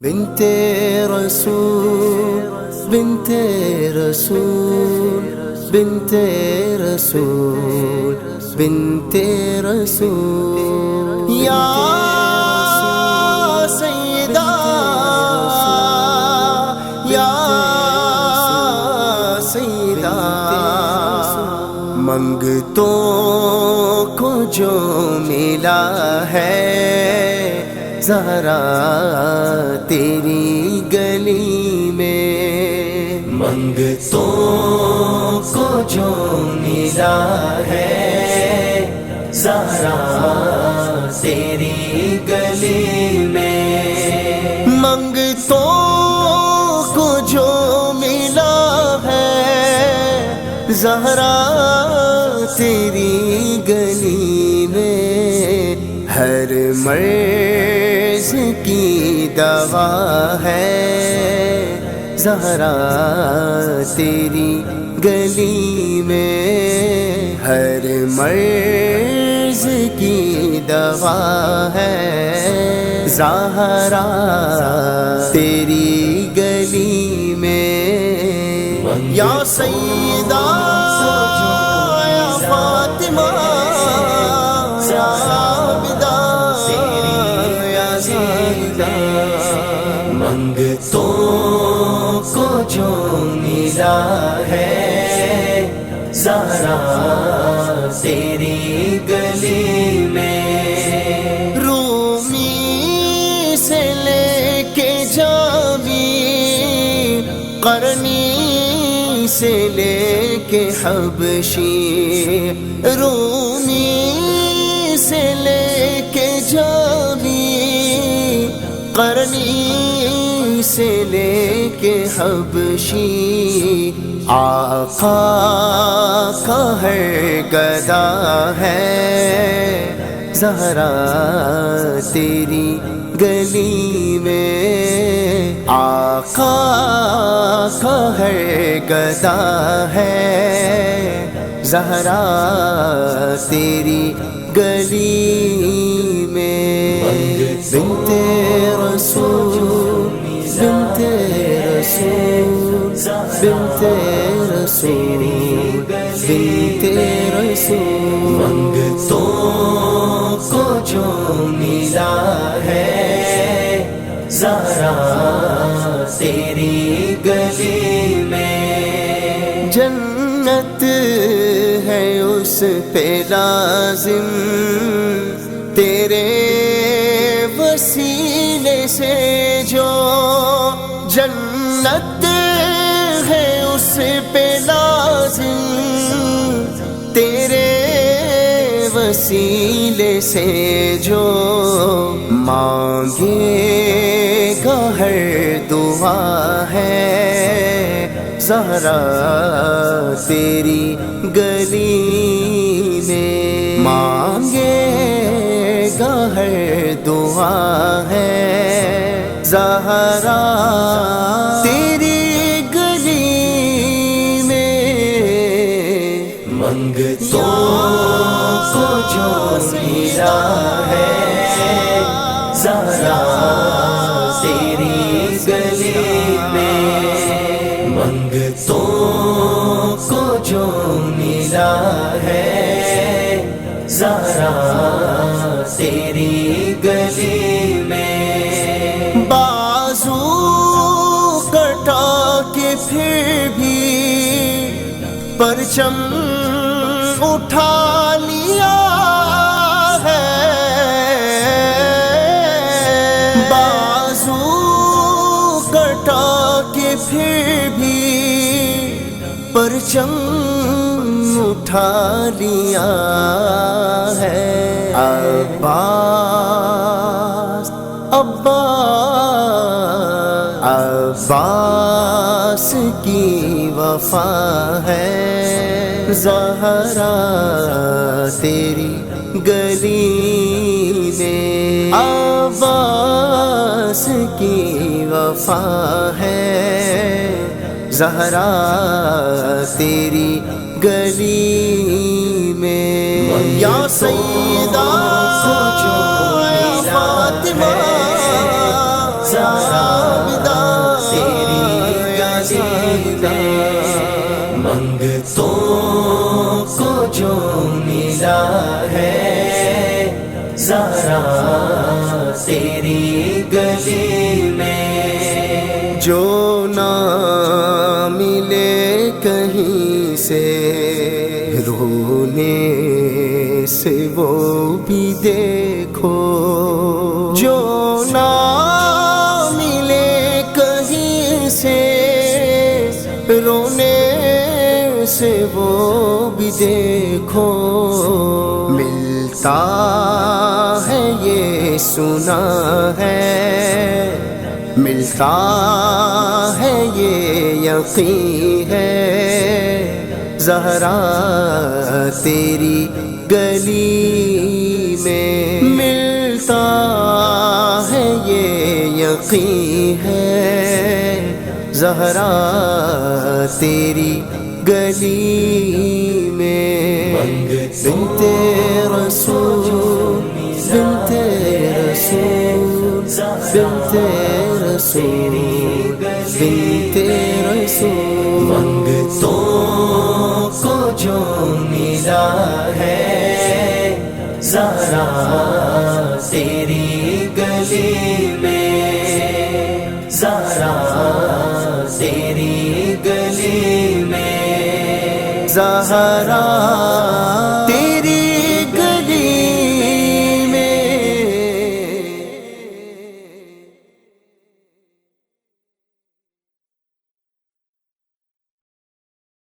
بنت رسول بنت رسول بنت رسول بنت رسول یا سیدہ یا سیدہ منگتوں کو جو ملا ہے زہرا تیری گلی میں، منگتوں کو جو ملا ہے زہرا تیری گلی میں، منگتوں کو جو ملا ہے زہرا تیری گلی میں، ہر مرض کی دوا ہے زہرا تیری گلی میں، ہر مرض کی دوا ہے زہرا تیری گلی میں، یا سیدہ یا فاطمہ منگتوں کو جو ملا ہے زہرا تیری گلی میں، رومی سے لے کے جامی، قرنی سے لے کے حبشی، رومی سے لے کے جامی، قرنی سے لے کے حبشی، آقا کا ہر گدا ہے زہرا تیری گلی میں، آقا کا ہر گدا ہے زہرا تیری گلی میں، بنت رسول بنت رسول بنت رسول بنت رسول، منگتوں کو جو ملا ہے زہرا تیری گلی میں، جنت ہے اس پہ لازم تیرے وسیلے سے، جو جنت ہے اس پہ لازم تیرے وسیلے سے، جو مانگے گا ہر دعا ہے زہرا تیری گلی میں، مانگے گا ہر دعا ہے زہرا تیری گلی میں، منگتوں کو جو ملا ہے زہرا تیری گلی میں، منگتوں کو جو ملا ہے زہرا تیری گلی میں، بازو کٹا کے پھر بھی پرچم اٹھا لیا ہے، بازو کٹا کے پھر بھی پرچم اٹھا لیا ہے، عباس عباس کی وفا ہے زہرا تیری گلی میں، عباس کی وفا ہے زہرا تیری گلی میں، یا سیدہ یا فاطمہ زہرا تیری گلی میں، جو نہ ملے کہیں سے رونے سے وہ بھی دیکھو، جو نہ ملے کہیں سے رونے سے وہ بھی دیکھو، ملتا ہے یہ سنا ہے، ملتا ہے یہ یقین ہے، زہرا تیری گلی میں، ملتا ہے یہ یقین ہے، زہرا تیری گلی میں، بنت رسول بنت رسول بنت رسول بنت رسول، منگتوں کو جو ملا ہے زہرا